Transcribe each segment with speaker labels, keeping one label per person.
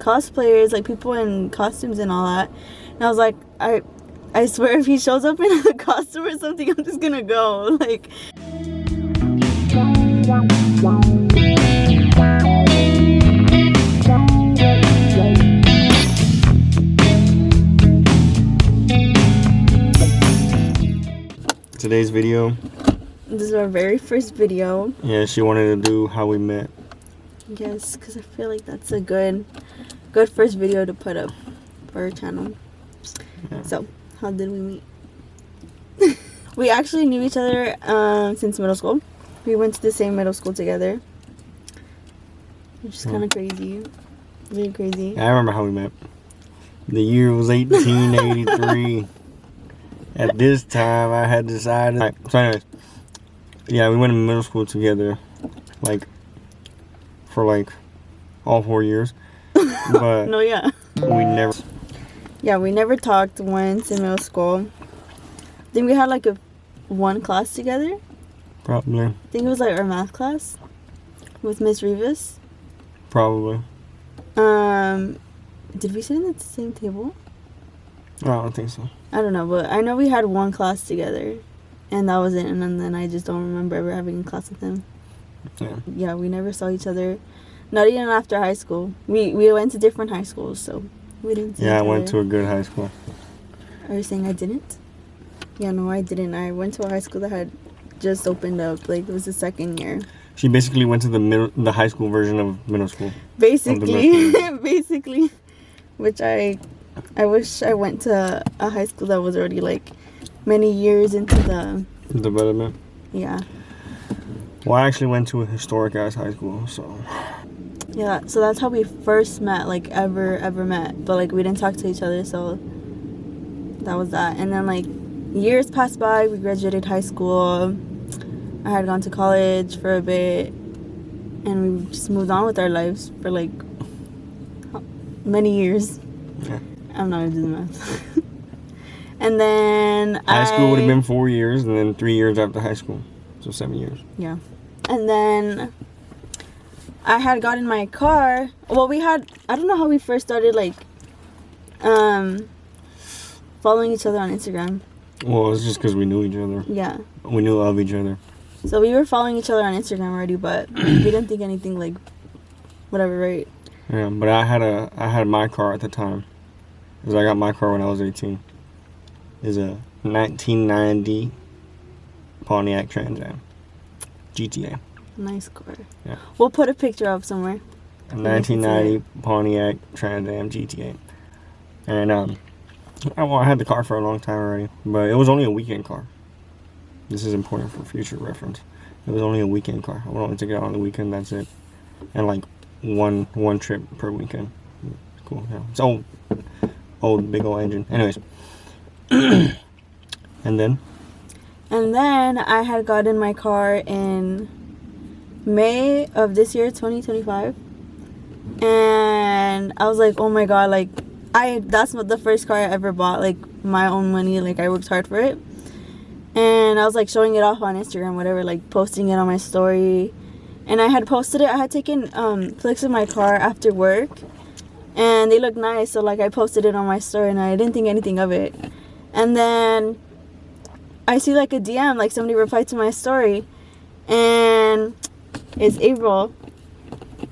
Speaker 1: cosplayers, like people in costumes and all that. And I was like, I swear if he shows up in a costume or something, I'm just gonna go. Like,
Speaker 2: today's video.
Speaker 1: this is our very first video.
Speaker 2: Yeah, she wanted to do how we met.
Speaker 1: Yes, because I feel like that's a good first video to put up for our channel.
Speaker 2: Yeah.
Speaker 1: So, how did we meet? We actually knew each other since middle school. We went to the same middle school together, which is kind of crazy. Really crazy.
Speaker 2: I remember how we met. The year was 1883. At this time, I had decided. Right, so, anyways, yeah, we went to middle school together, like for like all 4 years. But
Speaker 1: No, yeah.
Speaker 2: we never.
Speaker 1: Yeah, we never talked once in middle school. I think we had like one class together.
Speaker 2: Probably.
Speaker 1: I think it was like our math class with Miss Rivas.
Speaker 2: Probably.
Speaker 1: Did we sit at the same table?
Speaker 2: I don't think so.
Speaker 1: I don't know, but I know we had one class together, and that was it. And then I just don't remember ever having a class with him.
Speaker 2: Yeah.
Speaker 1: Yeah, we never saw each other. Not even after high school. We went to different high schools, so we didn't see each
Speaker 2: Yeah, I
Speaker 1: other.
Speaker 2: went to a good high school.
Speaker 1: Are you saying I didn't? Yeah, no, I didn't. I went to a high school that had just opened up. Like, it was the second year.
Speaker 2: She basically went to the high school version of middle school.
Speaker 1: Basically. Basically. Which I wish I went to a high school that was already, like, many years into the...
Speaker 2: Development.
Speaker 1: Yeah.
Speaker 2: Well, I actually went to a historic-ass high school, so...
Speaker 1: Yeah, so that's how we first met, like, ever met. But, like, we didn't talk to each other, so that was that. And then, like, years passed by. We graduated high school. I had gone to college for a bit. And we just moved on with our lives for, like, many years.
Speaker 2: Yeah.
Speaker 1: I'm not going to do the math. And then
Speaker 2: High school would have been 4 years, and then 3 years after high school. So 7 years.
Speaker 1: Yeah. And then I had gotten my car. Well, I don't know how we first started, like, following each other on Instagram.
Speaker 2: Well, it was just because we knew each other.
Speaker 1: Yeah.
Speaker 2: We knew of each other.
Speaker 1: So we were following each other on Instagram already, but we didn't think anything, like, whatever, right?
Speaker 2: Yeah, but I had my car at the time. Because I got my car when I was 18. It's a 1990 Pontiac Trans Am. GTA.
Speaker 1: Nice car.
Speaker 2: Yeah.
Speaker 1: We'll put a picture up somewhere.
Speaker 2: A 1990 Pontiac Trans Am GTA. And, I had the car for a long time already. But it was only a weekend car. This is important for future reference. It was only a weekend car. I would only take it out on the weekend, that's it. And, like, one trip per weekend. Cool, yeah. It's old, big old engine. Anyways. And then I had gotten my car in May of this year, 2025. And I was like, oh my god, like, that's not the first car I ever bought, like, my own money, like, I worked hard for it. And I was, like, showing it off on Instagram, whatever, like, posting it on my story. And I had posted it. I had taken pics of my car after work, and they looked nice, so, like, I posted it on my story, and I didn't think anything of it. And then I see, like, a DM, like, somebody replied to my story, and it's April,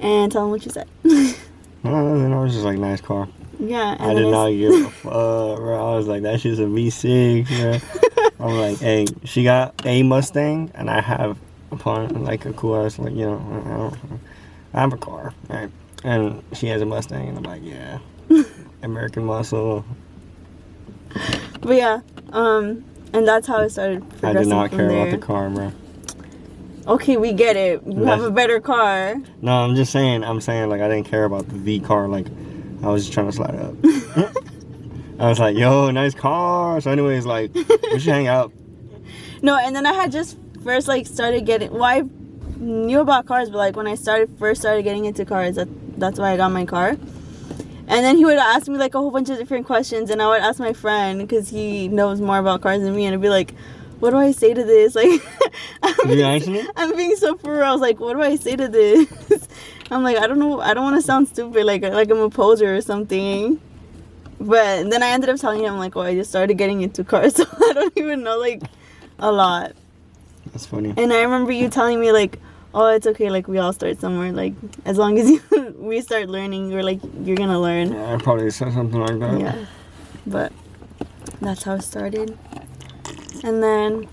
Speaker 2: and tell them what you said. No, it was just like, nice car.
Speaker 1: Yeah. And
Speaker 2: I did not give a fuck, bro. I was like, that shit's a V6, bro. I'm like, hey, she got a Mustang, and I have like a cool ass, like, you know, I have a car, right? And she has a Mustang, and I'm like, yeah, American muscle.
Speaker 1: But yeah, and that's how it started.
Speaker 2: I did not care about the car, bro.
Speaker 1: Okay, we get it. You have a better car.
Speaker 2: No, I'm saying, like, I didn't care about the car, like, I was just trying to slide up. I was like, yo, nice car. So anyways, like, we should hang out.
Speaker 1: No, and then I had just first, like, started getting, well, I knew about cars, but, like, when I first started getting into cars, that's why I got my car. And then he would ask me, like, a whole bunch of different questions, and I would ask my friend, because he knows more about cars than me, and I'd be like, what do I say to this? Like,
Speaker 2: Actually?
Speaker 1: I'm being so for real. I was like, what do I say to this? I'm like, I don't know. I don't want to sound stupid, like I'm a poser or something. But then I ended up telling him, like, oh, I just started getting into cars, so I don't even know, like, a lot.
Speaker 2: That's funny.
Speaker 1: And I remember you telling me, like, oh, it's okay, like, we all start somewhere, like, as long as we start learning, you're like, you're gonna learn.
Speaker 2: Yeah, I probably said something like that.
Speaker 1: Yeah. But that's how it started. And then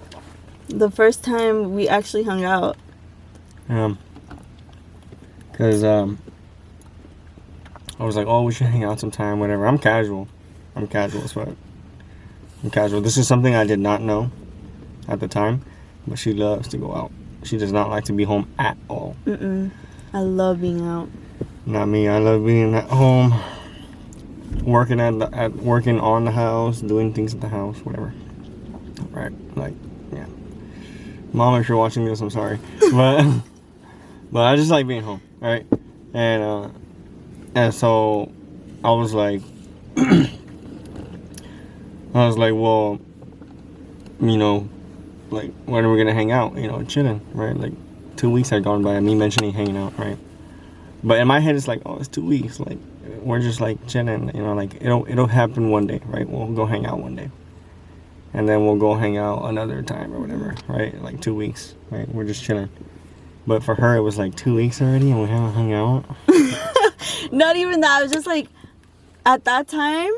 Speaker 1: the first time we actually hung out.
Speaker 2: Because, I was like, oh, we should hang out sometime, whatever. I'm casual as fuck. I'm casual. This is something I did not know at the time, but she loves to go out. She does not like to be home at all.
Speaker 1: I love being out.
Speaker 2: Not me. I love being at home, working working on the house, doing things at the house, whatever. Right? Like, yeah. Mom, if you're watching this, I'm sorry, but I just like being home, right? And so I was like, well, you know, like, when are we gonna hang out? You know, chilling, right? Like, 2 weeks had gone by, me mentioning hanging out, right? But in my head, it's like, oh, it's 2 weeks. Like, we're just like chilling, you know, like it'll happen one day, right? We'll go hang out one day, and then we'll go hang out another time or whatever, right? Like 2 weeks, right? We're just chilling. But for her, it was like 2 weeks already, and we haven't hung out.
Speaker 1: Not even that. I was just like, at that time,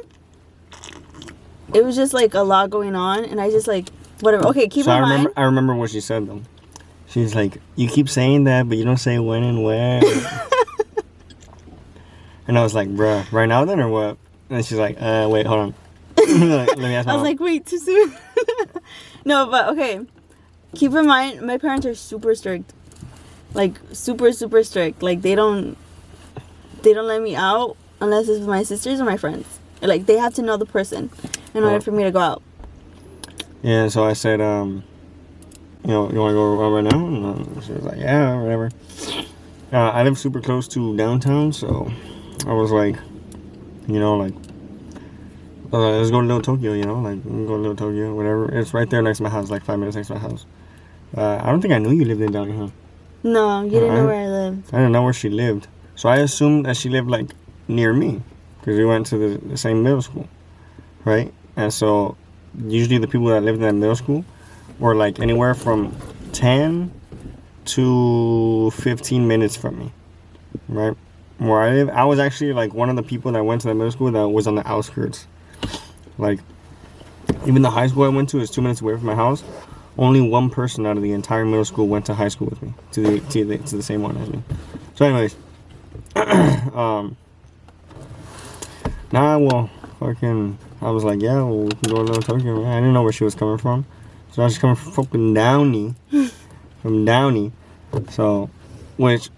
Speaker 1: it was just like a lot going on, and I just like, whatever. Okay, keep in mind.
Speaker 2: I remember what she said though. She's like, you keep saying that, but you don't say when and where. And I was like, bruh, right now then or what? And she's like, wait, hold on. Let me ask my
Speaker 1: I was
Speaker 2: mom.
Speaker 1: like, wait, too soon. No, but okay. Keep in mind, my parents are super strict. Like, super, super strict. Like, they don't let me out unless it's with my sisters or my friends. Like, they have to know the person in order for me to go out.
Speaker 2: Yeah, so I said, you want to go out right now? And she was like, yeah, whatever. I live super close to downtown, so I was like, you know, like, let's go to Little Tokyo, you know, like, go to Little Tokyo, whatever. It's right there next to my house, like 5 minutes next to my house. I don't think I knew you lived in down here.
Speaker 1: No, you didn't know where I lived.
Speaker 2: I didn't know where she lived. So I assumed that she lived, like, near me, because we went to the same middle school, right? And so usually the people that lived in that middle school were, like, anywhere from 10 to 15 minutes from me, right? Where I live, I was actually, like, one of the people that went to that middle school that was on the outskirts. Like, even the high school I went to is 2 minutes away from my house. Only one person out of the entire middle school went to high school with me, to the same one as me. So anyways, I was like, yeah, well, we can go to Little Tokyo. I didn't know where she was coming from. So I was coming from fucking Downey. From Downey. So, which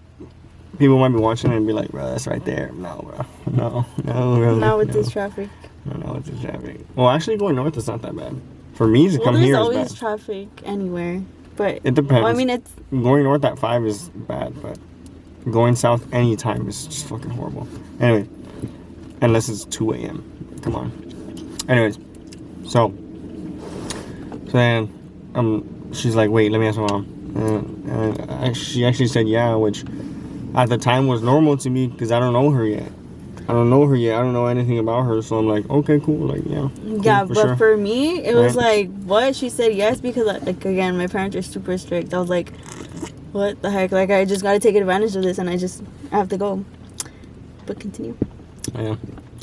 Speaker 2: people might be watching and be like, bro, that's right there. No, bro. No, bro.
Speaker 1: Not with this traffic.
Speaker 2: No, with this traffic. Well, actually going north is not that bad. For me to come here is bad.
Speaker 1: There's always traffic anywhere. But
Speaker 2: it depends.
Speaker 1: Well, I mean, it's...
Speaker 2: Going north at 5 is bad, but going south anytime is just fucking horrible. Anyway, unless it's 2 a.m. Come on. Anyways, so then she's like, wait, let me ask my mom. She actually said yeah, which at the time was normal to me because I don't know her yet. I don't know anything about her, so I'm like, okay, cool, like, yeah. Cool,
Speaker 1: yeah, but
Speaker 2: sure.
Speaker 1: for me, it was like, what? She said yes because, like, again, my parents are super strict. I was like, what the heck? Like, I just got to take advantage of this, and I have to go. But continue.
Speaker 2: Yeah.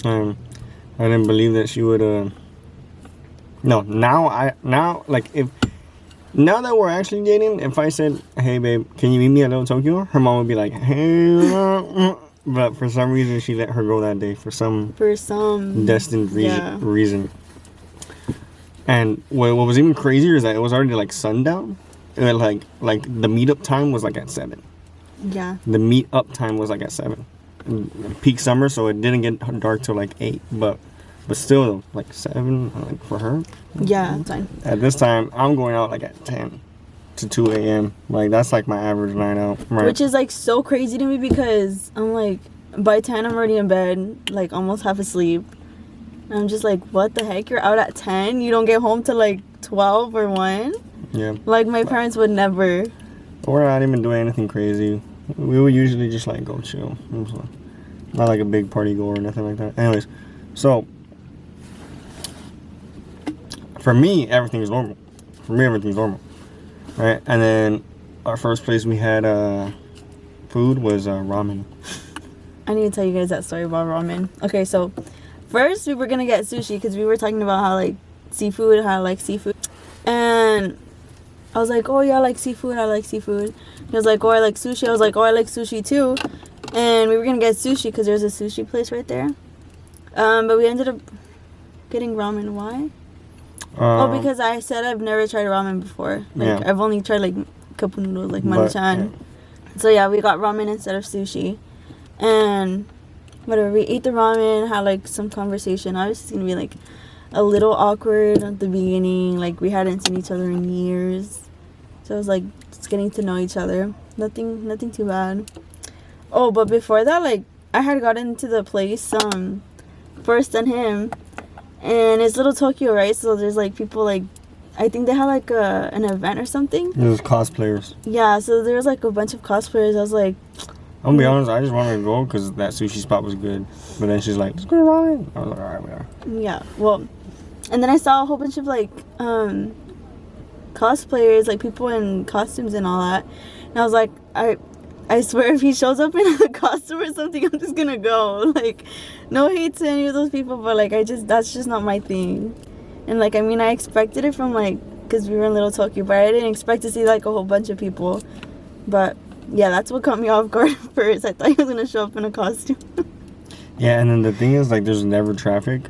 Speaker 2: I didn't believe that she would, no, now that we're actually dating, if I said, hey, babe, can you meet me at Little Tokyo? Her mom would be like, hey, but for some reason, she let her go that day for some destined reason. And what was even crazier is that it was already like sundown. And like the meetup time was like at 7.
Speaker 1: Yeah.
Speaker 2: The meetup time was like at 7. Peak summer, so it didn't get dark till like 8. But still, like 7, like for her.
Speaker 1: Yeah, that's fine.
Speaker 2: At this time, I'm going out like at 10 to 2 a.m. Like, that's like my average night out. Right?
Speaker 1: Which is like so crazy to me because I'm like, by 10 I'm already in bed, like almost half asleep. And I'm just like, what the heck? You're out at 10? You don't get home till like 12 or 1?
Speaker 3: Yeah.
Speaker 1: Like, my parents would never.
Speaker 3: We're not even doing anything crazy. We would usually just like go chill. Not like a big party goer or nothing like that. Anyways, so for me, everything's normal. Right? And then our first place we had food was ramen.
Speaker 1: I need to tell you guys that story about ramen. Okay, so first we were gonna get sushi because we were talking about how I like seafood. And I was like, oh yeah, I like seafood. He was like, oh, I like sushi. I was like, oh, I like sushi too. And we were gonna get sushi because there's a sushi place right there. But we ended up getting ramen. Why? Because I said I've never tried ramen before. Like, I've only tried like cup noodles, like maruchan. So yeah, we got ramen instead of sushi. And whatever, we ate the ramen, had like some conversation. Obviously it's gonna be like a little awkward at the beginning. Like, we hadn't seen each other in years. So it was like just getting to know each other. Nothing too bad. Oh, but before that, like, I had gotten to the place first than him. And it's Little Tokyo, right? So there's like people like, I think they had like an event or something.
Speaker 3: It was cosplayers.
Speaker 1: Yeah, so there was like a bunch of cosplayers. I was like,
Speaker 3: I'm gonna be honest, I just wanted to go because that sushi spot was good. But then she's like, let's go to ramen. I was like, alright, we are.
Speaker 1: Yeah, well, and then I saw a whole bunch of like cosplayers, like people in costumes and all that. And I was like, I swear if he shows up in a costume or something, I'm just gonna go. Like, no hate to any of those people, but like, that's just not my thing. And like, I mean, I expected it from like, because we were in Little Tokyo, but I didn't expect to see like a whole bunch of people. But yeah, that's what caught me off guard first. I thought he was gonna show up in a costume.
Speaker 3: Yeah, and then the thing is, like, there's never traffic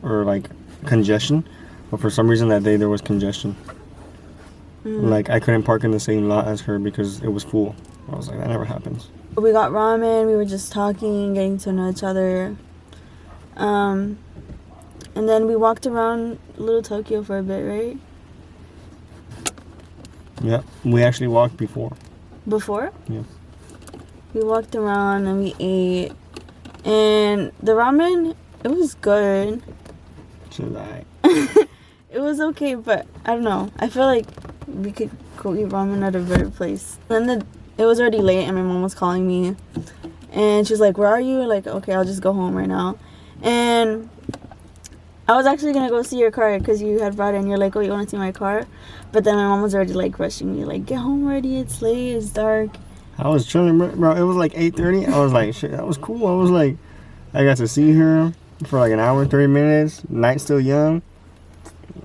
Speaker 3: or like congestion, but for some reason that day there was congestion. Like, I couldn't park in the same lot as her because it was full. I was like, that never happens.
Speaker 1: We got ramen. We were just talking, getting to know each other. And then we walked around Little Tokyo for a bit, right?
Speaker 3: Yeah, we actually walked before.
Speaker 1: Before?
Speaker 3: Yeah.
Speaker 1: We walked around and we ate. And the ramen, it was good.
Speaker 3: Should I?
Speaker 1: It was okay, but I don't know. I feel like we could go eat ramen at a better place. Then it was already late and my mom was calling me. And she was like, where are you? Like, okay, I'll just go home right now. And I was actually going to go see your car because you had brought it and you're like, oh, you want to see my car? But then my mom was already like rushing me, like, get home already. It's late. It's dark.
Speaker 3: I was chilling, bro. It was like 8:30. I was like, shit, that was cool. I was like, I got to see her for like an hour and 30 minutes. Night's still young.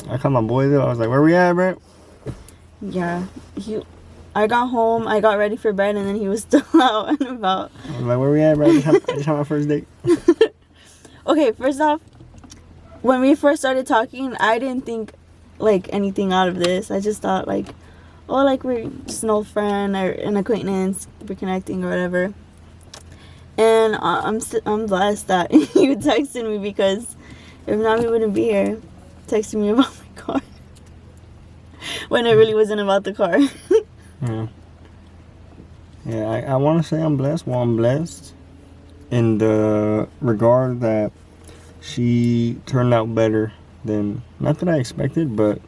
Speaker 3: I called my boy though. I was like, where we at, bro?
Speaker 1: Yeah. I got home. I got ready for bed and then he was still out and about.
Speaker 3: I was like, where we at, bro? I just had my first date.
Speaker 1: Okay, first off, when we first started talking, I didn't think like anything out of this. I just thought like, oh, like we're just an old friend or an acquaintance, we're connecting or whatever. And I'm blessed that you texted me because if not, we wouldn't be here texting me about my car when it really wasn't about the car.
Speaker 3: Yeah, I want to say I'm blessed. Well, I'm blessed in the regard that she turned out better than, not that I expected, but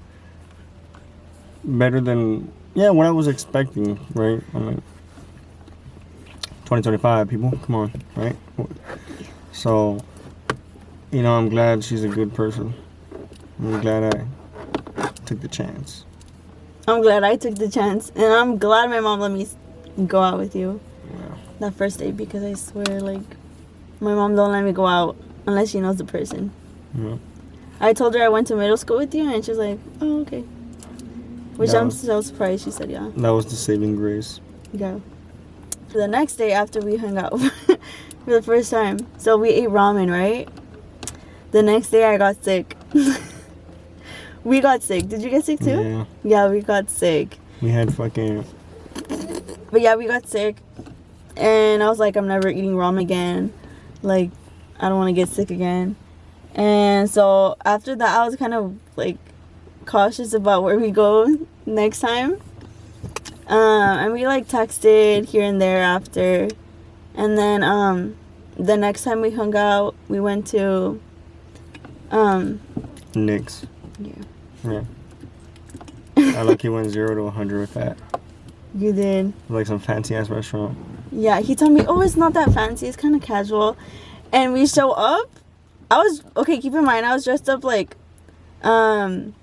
Speaker 3: better than, what I was expecting, right? I mean, 2025, people, come on, right? So, I'm glad she's a good person. I'm glad I took the chance.
Speaker 1: I'm glad I took the chance, and I'm glad my mom let me go out with you that first date, because I swear, like, my mom don't let me go out unless she knows the person.
Speaker 3: Yeah.
Speaker 1: I told her I went to middle school with you, and she was like, oh, okay. Which I'm so surprised she said yeah.
Speaker 3: That was the saving grace.
Speaker 1: Yeah. The next day after we hung out for the first time, so we ate ramen, right? The next day I got sick. We got sick. Did you get sick too?
Speaker 3: Yeah.
Speaker 1: Yeah, we got sick.
Speaker 3: We had fucking...
Speaker 1: But yeah, we got sick. And I was like, I'm never eating ramen again. Like, I don't want to get sick again. And so after that, I was kind of like cautious about where we go next time. And we like texted here and there after. And then the next time we hung out, we went to
Speaker 3: Nick's.
Speaker 1: Yeah.
Speaker 3: Yeah. I lucky went 0 to 100 with that.
Speaker 2: You did.
Speaker 3: Like some fancy ass restaurant.
Speaker 2: Yeah, he told me, oh, it's not that fancy. It's kind of casual. And we show up. Okay, keep in mind, I was dressed up like, vaquera.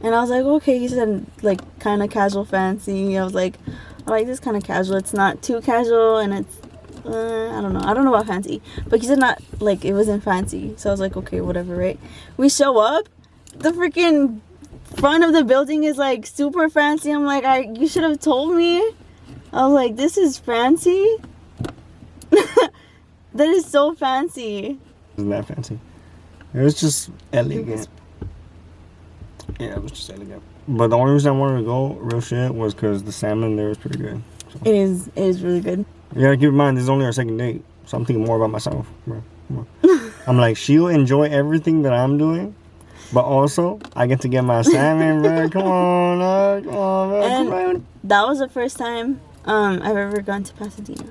Speaker 2: And I was like, okay, he said, like, kind of casual fancy. I was like, I like this kind of casual. It's not too casual, and it's, I don't know about fancy. But he said not, like, it wasn't fancy. So I was like, okay, whatever, right? We show up. The freaking front of the building is, like, super fancy. I'm like, you should have told me. I was like, this is fancy? That is so fancy.
Speaker 3: Isn't that fancy? It was just elegant. Yeah, it was just elegant. But the only reason I wanted to go, real shit, was because the salmon there was pretty good. So.
Speaker 2: It is really good.
Speaker 3: You gotta keep in mind, this is only our second date. So I'm thinking more about myself, bro. I'm like, she'll enjoy everything that I'm doing. But also, I get to get my salmon, bro. Come on, bro.
Speaker 2: And that was the first time I've ever gone to Pasadena.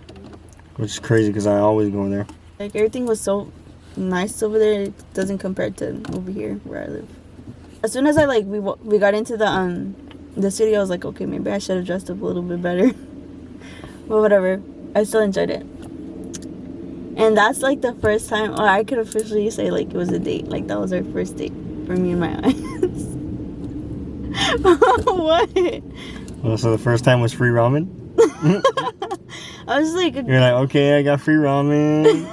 Speaker 3: Which is crazy because I always go there.
Speaker 2: Like, everything was so nice over there. It doesn't compare to over here where I live. As soon as I, like, we got into the studio, I was like, okay, maybe I should have dressed up a little bit better. But whatever. I still enjoyed it. And that's, like, the first time, or I could officially say, like, it was a date. Like, that was our first date for me and my eyes. What?
Speaker 3: Well, so the first time was free ramen?
Speaker 2: I was like...
Speaker 3: You're like, okay, I got free ramen.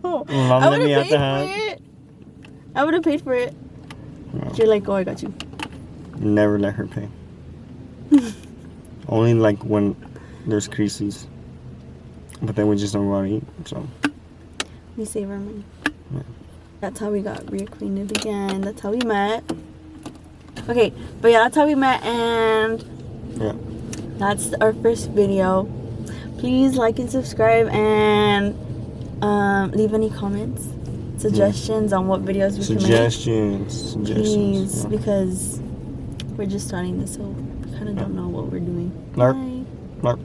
Speaker 2: No.
Speaker 3: Mom let me out the house.
Speaker 2: I would have paid for it. No. You're like, oh, I got you.
Speaker 3: Never let her pay. Only like when there's creases. But then we just don't want to eat, so.
Speaker 2: We save our money.
Speaker 3: Yeah.
Speaker 2: That's how we got reacquainted again. That's how we met. Okay, but yeah, that's how we met, and
Speaker 3: yeah,
Speaker 2: that's our first video. Please like and subscribe, and leave any comments, suggestions on what videos we can make.
Speaker 3: Suggestions.
Speaker 2: Please, because we're just starting this, so we kind of don't know what we're doing.
Speaker 3: Bye.